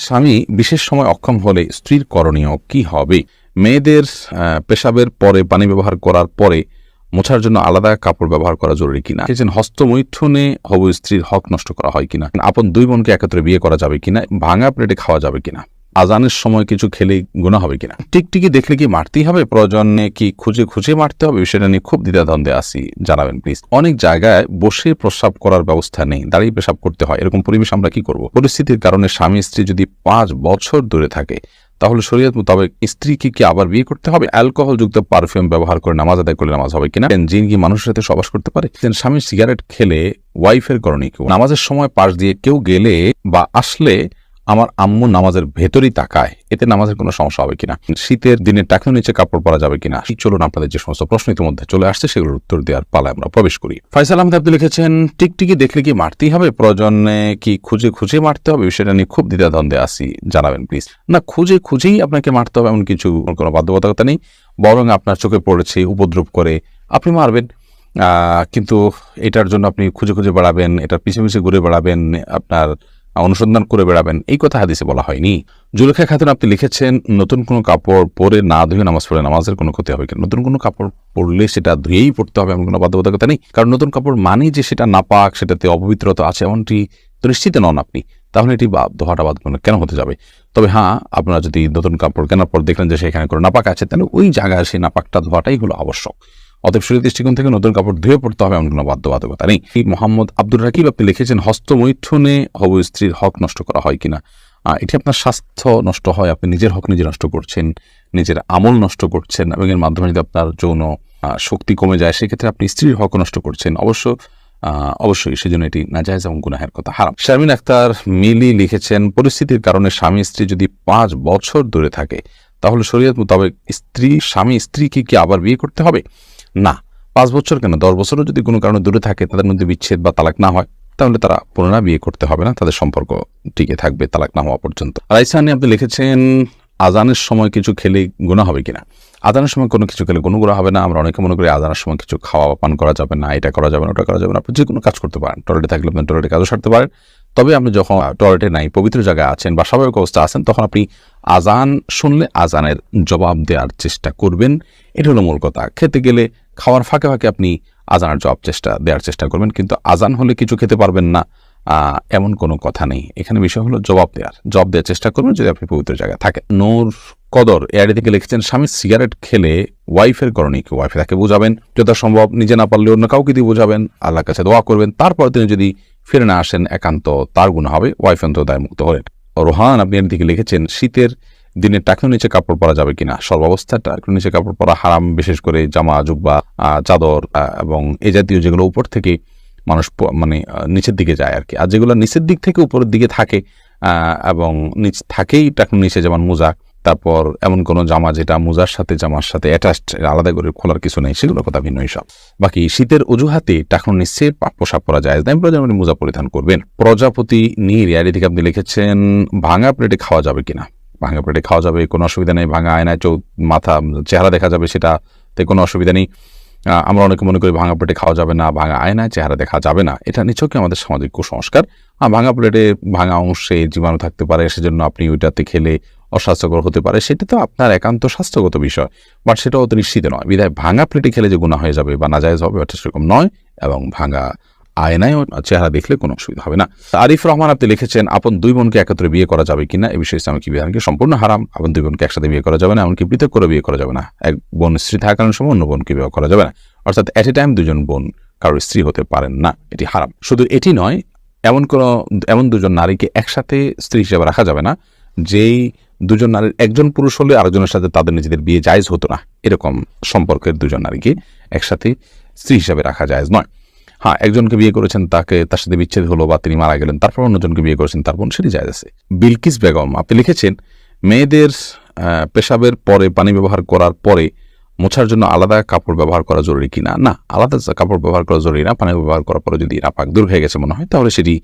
স্বামী বিশেষ সময় অক্ষম হলে স্ত্রীর করণীয় কি হবে? মেয়েদের পেশাবের পরে পানি ব্যবহার করার পরে মোছার জন্য আলাদা কাপড় ব্যবহার করা জরুরি কিনা, হস্তমৈথুনে হবু স্ত্রীর হক নষ্ট করা হয় কিনা, আপন দুই বোনকে একত্রে বিয়ে করা যাবে কিনা, ভাঙা প্লেটে খাওয়া যাবে কিনা, আজানের সময় কিছু খেলে গুনাহ হবে কিনা, টিকটিকি দেখলে কি মারতেই হবে, প্রয়োজনে কি খুঁজে খুঁজে মারতে হবে, বিষয়টা নিয়ে খুব দ্বিধাদ্বন্দ্বে আছি, জানাবেন প্লিজ। অনেক জায়গায় বসে প্রস্রাব করার ব্যবস্থা নেই, দাঁড়িয়ে পেশাব করতে হয়, এরকম পরিবেশ আমরা কি করব? পরিস্থিতির কারণে স্বামী স্ত্রী যদি 5 বছর দূরে থাকে তাহলে শরীয়ত মোতাবেক স্ত্রীকে কি আবার বিয়ে করতে হবে? অ্যালকোহল যুক্ত পারফিউম ব্যবহার করে নামাজ আদায় করলে নামাজ হবে কিনা? জিন কি মানুষের সাথে সবাস করতে পারে? স্বামী সিগারেট খেলে ওয়াইফের করণীয় কি? নামাজের সময় পাশ দিয়ে কেউ গেলে বা আসলে আমার আম্মু নামাজের ভেতরই তাকায়, এতে নামাজের কোনো সমস্যা হবে কিনা? শীতের দিনে টাকনুর নিচে কাপড় পরা যাবে কিনা? চলুন আপনাদের যে সমস্ত প্রশ্ন ইতিমধ্যে চলে আসছে সেগুলোর উত্তর দেওয়ার পালায় আমরা প্রবেশ করি। ফয়সাল আহমেদ আপনি লিখেছেন, টিকটিকি দেখলে কি মারতেই হবে, প্রয়োজনে কি খুঁজে খুঁজে মারতে হবে, বিষয়টা নিয়ে খুব দ্বিধাদ্বন্দ্বে আছি, জানাবেন প্লিজ। না, খুঁজে খুঁজেই আপনাকে মারতে হবে এমন কিছু কোনো বাধ্যবাধকতা নেই, বরং আপনার চোখে পড়েছে উপদ্রব করে আপনি মারবেন, কিন্তু এটার জন্য আপনি খুঁজে খুঁজে বেড়াবেন, এটার পিছিয়ে পিছিয়ে ঘুরে বেড়াবেন, আপনার অনুসন্ধান করে বেড়াবেন, এই কথা হাদিসে বলা হয়নি। জুলেখা খাতুন আপনি লিখেছেন, নতুন কোনো কাপড় পরে না ধুয়ে নামাজ পড়ে নামাজের কোনো ক্ষতি হবে কিনা? নতুন কোনো কাপড় পরলে সেটা ধুয়েই পড়তে হবে এমন কোনো বাধ্যবাধকতা নেই, কারণ নতুন কাপড় মানেই যে সেটা নাপাক, সেটাতে অপবিত্রতা আছে এমনটি তো নিশ্চিত নন আপনি, তাহলে এটি ধোয়াটা বাদ কেন হতে যাবে? তবে হ্যাঁ, আপনারা যদি নতুন কাপড় কেনার পর দেখলেন যে সেখানে কোনো নাপাক আছে, তাহলে ওই জায়গায় সেই নাপাকটা ধোয়াটাই হলো আবশ্যক। অতএব শরীর দৃষ্টিকোণ থেকে নতুন কাপড় ধুয়ে পড়তে হবে এমন কোনো বাধ্যবাধকতা নেই। মোহাম্মদ আব্দুর রাকিব আপনি লিখেছেন, হস্তমৈথুনে হবু স্ত্রীর হক নষ্ট করা হয় কিনা? এটি আপনার স্বাস্থ্য নষ্ট হয়, আপনি নিজের হক নিজে নষ্ট করছেন, নিজের আমল নষ্ট করছেন, এবং এর মাধ্যমে যদি আপনার যৌন শক্তি কমে যায় সেক্ষেত্রে আপনি স্ত্রীর হক নষ্ট করছেন। অবশ্যই সেজন্য এটি নাজায়েজ এবং গুনাহের কথা, হারাম। শারমিন আক্তার মিলি লিখেছেন, পরিস্থিতির কারণে স্বামী স্ত্রী যদি 5 বছর দূরে থাকে তাহলে শরীয়ত মোতাবেক স্বামী স্ত্রীকে কি আবার বিয়ে করতে হবে? না, 5 বছর কেন, 10 বছরও যদি কোনো কারণে দূরে থাকে, তাদের মধ্যে বিচ্ছেদ বা তালাক না হয়, তাহলে তারা পুনরায় বিয়ে করতে হবে না, তাদের সম্পর্ক টিকে থাকবে তালাক না হওয়া পর্যন্ত। রাইসানি আপনি লিখেছেন, আজানের সময় কিছু খেলে গুনাহ হবে কিনা? আজানের সময় কোনো কিছু খেলে কোনো গুনাহ হবে না। আমরা অনেকে মনে করি আজানের সময় কিছু খাওয়া পান করা যাবে না, এটা করা যাবে না, ওটা করা যাবে না। আপনি যে কোনো কাজ করতে পারেন, টয়লেটে থাকলে আপনি টয়লেটে কাজও সারতে পারেন। তবে আপনি যখন টয়লেটে নাই, পবিত্র জায়গায় আছেন বা স্বাভাবিক অবস্থা আছেন, তখন আপনি আজান শুনলে আজানের জবাব দেওয়ার চেষ্টা করবেন, এটা হলো মূল কথা। খেতে গেলে খাওয়ার ফাঁকে ফাঁকে আপনি আজানের দেওয়ার চেষ্টা করবেন, কিন্তু আজান হলে কিছু খেতে পারবেন না এমন কোনো কথা নেই। এখানে বিষয় হলো জবাব দেওয়ার চেষ্টা করবেন যদি আপনি পবিত্র জায়গায় থাকেন। নূর কদর এআইডি থেকে লিখেছেন, স্বামী সিগারেট খেলে ওয়াইফের করণীয় কি? ওয়াইফে তাকে বোঝাবেন, যথাসম্ভব নিজে না পারলে অন্য কাউকে দিয়ে বোঝাবেন, আল্লাহর কাছে দোয়া করবেন, তারপর তিনি যদি ফিরে না আসেন একান্ত তার গুনাহ হবে, ওয়াইফ অন্তত দায়মুক্ত হলেন। রোহান আপনি এর দিকে লিখেছেন, শীতের দিনে টাকনুর নিচে কাপড় পরা যাবে কিনা? সর্বাবস্থায় টাকনুর নিচে কাপড় পরা হারাম, বিশেষ করে জামা জুব্বা চাদর এবং এই জাতীয় যেগুলো উপর থেকে মানুষ নিচের দিকে যায় আর কি, আর যেগুলো নিচের দিক থেকে উপরের দিকে থাকে এবং নিচ থাকেই টাকনুর নিচে, যেমন মোজা, তারপর এমন কোনো জামা যেটা মোজার সাথে জামার সাথে অ্যাটাচড, আলাদা করে খোলার কিছু নেই, সেগুলোর কথা ভিন্ন হিসাব। বাকি শীতের অজুহাতে টাকনুর নিচে পোশাক পরা যায় না, প্রয়োজন মোজা পরিধান করবেন। প্রজাপতি নীর এর দিকে আপনি লিখেছেন, ভাঙা প্লেটে খাওয়া যাবে কিনা? ভাঙা প্লেটে খাওয়া যাবে, কোনো অসুবিধা নেই। ভাঙা আয়নায় মাথা চেহারা দেখা যাবে, সেটাতে কোনো অসুবিধা নেই। আমরা অনেকে মনে করি ভাঙা প্লেটে খাওয়া যাবে না, ভাঙা আয়নায় চেহারা দেখা যাবে না, এটা নিছকই আমাদের সামাজিক কুসংস্কার। ভাঙা প্লেটে ভাঙা অংশে জীবাণু থাকতে পারে, সেজন্য আপনি ওইটাতে খেলে অস্বাস্থ্যকর হতে পারে, সেটা তো আপনার একান্ত স্বাস্থ্যগত বিষয়, বাট সেটাও তো নিশ্চিত নয়। বিধায় ভাঙা প্লেটে খেলে যে গুনাহ হয়ে যাবে বা নাজায়েজ হবে, ওটা সেরকম নয়, এবং ভাঙা আয়নায় চেহারা দেখলে কোনো অসুবিধা হবে না। আরিফ রহমান আপনি লিখেছেন, আপন দুই বোনকে একত্রে বিয়ে করা যাবে কিনা? এই বিষয়ে ইসলামিক বিধানকে সম্পূর্ণ হারাম। আপন দুই বোনকে একসাথে বিয়ে করা যাবে না, এমনকি পৃথক করে বিয়ে করা যাবে না। এক বোন স্ত্রী থাকাকালীন সময় অন্য বোনকে বিয়ে করা যাবে না, অর্থাৎ এট এ টাইম দুজন বোন কারোর স্ত্রী হতে পারেন না, এটি হারাম। শুধু এটি নয়, এমন দুজন নারীকে একসাথে স্ত্রী হিসেবে রাখা যাবে না যেই দুজন নারীর একজন পুরুষ হলে আরেকজনের সাথে তাদের নিজেদের বিয়ে জায়েজ হতো না, এরকম সম্পর্কের দুজন নারীকে একসাথে স্ত্রী হিসেবে রাখা জায়েজ নয়। হ্যাঁ, একজনকে বিয়ে করেছেন, তার সাথে বিচ্ছেদ হলো বা তিনি মারা গেলেন, তারপর অন্যজনকে বিয়ে করেছেন, তার বোন, সেটি জায়েজ আছে। বিলকিস বেগম আপনি লিখেছেন, মেয়েদের পেশাবের পরে পানি ব্যবহার করার পরে মোছার জন্য আলাদা কাপড় ব্যবহার করা জরুরি কিনা? না, আলাদা কাপড় ব্যবহার করা জরুরি না। পানি ব্যবহার করার পরে যদি নাপাক দূর হয়ে গেছে মনে হয়, তাহলে সেটি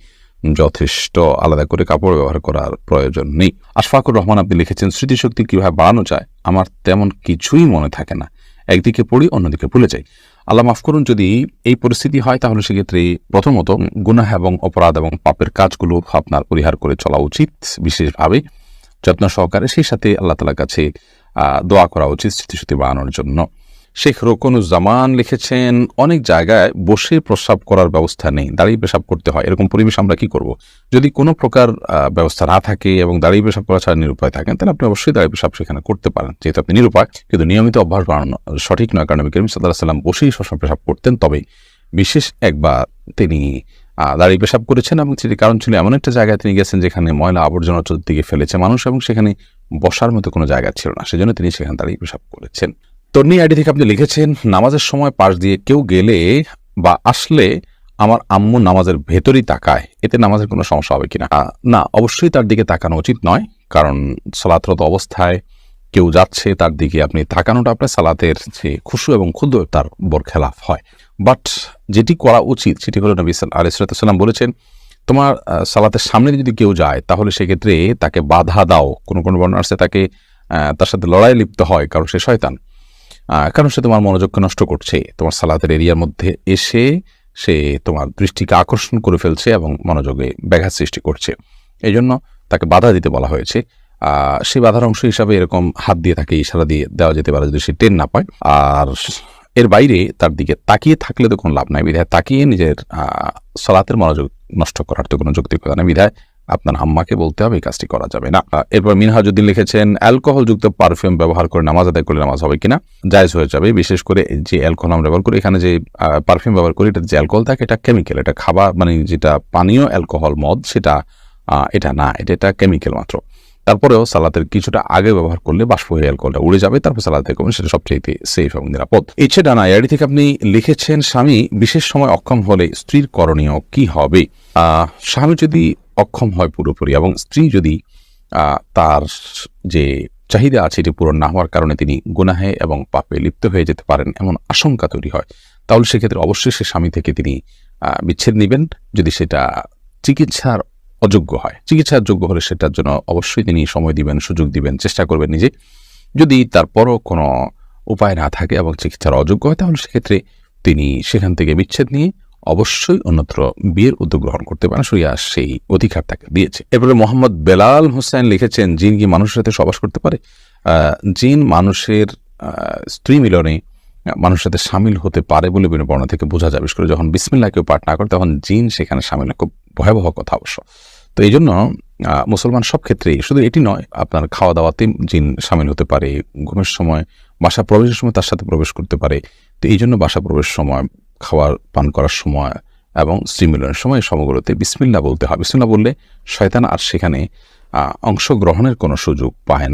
যথেষ্ট, আলাদা করে কাপড় ব্যবহার করার প্রয়োজন নেই। আশফাকুর রহমান আপনি লিখেছেন, স্মৃতিশক্তি কিভাবে বাড়ানো যায়? আমার তেমন কিছুই মনে থাকে না, একদিকে পড়ি অন্যদিকে ভুলে যাই। আল্লাহ মাফ করুন, যদি এই পরিস্থিতি হয় তাহলে সেক্ষেত্রে প্রথমত গুনাহ এবং অপরাধ এবং পাপের কাজগুলো আপনার পরিহার করে চলা উচিত, বিশেষভাবে যত্ন সহকারে। সেই সাথে আল্লাহ তাআলার কাছে দোয়া করা উচিত স্মৃতিশক্তি বাড়ানোর জন্য। শেখ রোকনুজ্জামান লিখেছেন, অনেক জায়গায় বসে প্রস্রাব করার ব্যবস্থা নেই, দাঁড়িয়ে পেশাব করতে হয়, এরকম পরিবেশ আমরা কি করব? যদি কোনো প্রকার ব্যবস্থা না থাকে এবং দাঁড়িয়ে পেশাব করা ছাড়া নিরুপায় থাকেন, তাহলে আপনি অবশ্যই দাঁড়িয়ে পেশাব সেখানে করতে পারেন, যেহেতু আপনি নিরুপায়। কিন্তু নিয়মিত অভ্যাস বানানো সঠিক নয়, কারণ নবী করিম সাল্লাল্লাহু আলাইহি ওয়াসাল্লাম বসেই সবসময় পেশাব করতেন। তবে বিশেষ একবার তিনি দাঁড়িয়ে পেশাব করেছেন, এবং সেটি কারণ ছিল এমন একটা জায়গায় তিনি গেছেন যেখানে ময়লা আবর্জনা চতুর্দিকে ফেলেছে মানুষ, এবং সেখানে বসার মতো কোনো জায়গা ছিল না, সেজন্য তিনি সেখানে দাঁড়িয়ে পেশাব করেছেন। তন্নি আইডি থেকে আপনি লিখেছেন, নামাজের সময় পাশ দিয়ে কেউ গেলে বা আসলে আমার আম্মু নামাজের ভেতরই তাকায়, এতে নামাজের কোনো সমস্যা হবে কিনা? না, অবশ্যই তার দিকে তাকানো উচিত নয়, কারণ সালাতরত অবস্থায় কেউ যাচ্ছে তার দিকে আপনি তাকানোটা আপনার সালাতের যে খুশু এবং খুদু তার বরখেলাফ হয়। বাট যেটি করা উচিত সেটি হলো, নবী আলাইহিস সালাম বলেছেন, তোমার সালাতের সামনে যদি কেউ যায় তাহলে সেক্ষেত্রে তাকে বাধা দাও। কোনো কোনো বর্ণনা আছে তাকে তার সাথে লড়াই লিপ্ত হয়, কারণ সে শয়তান, কারণ সে তোমার মনোযোগকে নষ্ট করছে, তোমার সালাতের এরিয়ার মধ্যে এসে সে তোমার দৃষ্টিকে আকর্ষণ করে ফেলছে এবং মনোযোগে ব্যাঘাত সৃষ্টি করছে। এই জন্য তাকে বাধা দিতে বলা হয়েছে। সেই বাধার অংশ হিসাবে এরকম হাত দিয়ে তাকে ইশারা দিয়ে দেওয়া যেতে পারে যদি সে টের না পায়। আর এর বাইরে তার দিকে তাকিয়ে থাকলে তো কোনো লাভ নাই, বিধায় তাকিয়ে নিজের সালাতের মনোযোগ নষ্ট করার তো কোনো যৌক্তিকতা নেই, বিধায় আপনার আম্মাকে বলতে হবে এই কাজটি করা যাবে না। এরপর মিনহাজউদ্দিন লিখেছেন, অ্যালকোহলযুক্ত পারফিউম ব্যবহার করে নামাজ আদায় করলে নামাজ হবে কিনা? জায়েজ হয়ে যাবে, বিশেষ করে যে অ্যালকোহল আমরা ব্যবহার করি, এখানে যে পারফিউম ব্যবহার করি এটা যে অ্যালকোহল থাকে এটা কেমিক্যাল, এটা খাবার মানে যেটা পানীয় অ্যালকোহল মদ সেটা এটা না, এটা কেমিক্যাল মাত্র। তারপরেও সালাতের কিছুটা আগে ব্যবহার করলে বাষ্প হয়ে অ্যালকোহলটা উড়ে যাবে, তারপর সালাতে করবেন, সেটা সবচেয়ে সেফ এবং নিরাপদ। ইচ্ছে ডানা এআইডি থেকে আপনি লিখেছেন, স্বামী বিশেষ সময় অক্ষম হলে স্ত্রীর করণীয় কি হবে? স্বামী যদি অক্ষম হয় পুরোপুরি এবং স্ত্রী যদি তার যে চাহিদা আছে এটি পূরণ না হওয়ার কারণে তিনি গুনাহে এবং পাপে লিপ্ত হয়ে যেতে পারেন এমন আশঙ্কা তৈরি হয়, তাহলে সেক্ষেত্রে অবশ্যই সে স্বামী থেকে তিনি বিচ্ছেদ নেবেন। যদি সেটা চিকিৎসার অযোগ্য হয়, চিকিৎসার যোগ্য হলে সেটার জন্য অবশ্যই তিনি সময় দিবেন, সুযোগ দিবেন, চেষ্টা করবেন নিজে। যদি তারপরও কোনো উপায় না থাকে এবং চিকিৎসার অযোগ্য হয়, তাহলে সেক্ষেত্রে তিনি সেখান থেকে বিচ্ছেদ নিয়ে অবশ্যই অন্যত্র বিয়ের উদ্যোগ গ্রহণ করতে পারেন, শরিয়া সেই অধিকার তাকে দিয়েছে। এরপরে মোহাম্মদ বেলাল হোসেন লিখেছেন, জিন কি মানুষের সাথে সহবাস করতে পারে? জিন মানুষের স্ত্রী মিলনে মানুষের সাথে সামিল হতে পারে বলে বিভিন্ন বর্ণনা থেকে বোঝা যায়। বিশেষ করে যখন বিসমিল্লাহ কেউ পাঠ না করে তখন জিন সেখানে সামিল হয়, খুব ভয়াবহ কথা অবশ্য। তো এই জন্য মুসলমান সব ক্ষেত্রেই, শুধু এটি নয়, আপনার খাওয়া দাওয়াতে জিন সামিল হতে পারে, ঘুমের সময়, বাসা প্রবেশের সময় তার সাথে প্রবেশ করতে পারে। তো এই জন্য বাসা প্রবেশের সময়, খাওয়ার পান করার সময় এবং স্ত্রী মিলনের সময় সময়গুলোতে বিসমিল্লাহ বলতে হয়। বিসমিল্লাহ বললে শয়তান আর সেখানে অংশগ্রহণের কোনো সুযোগ পায় না।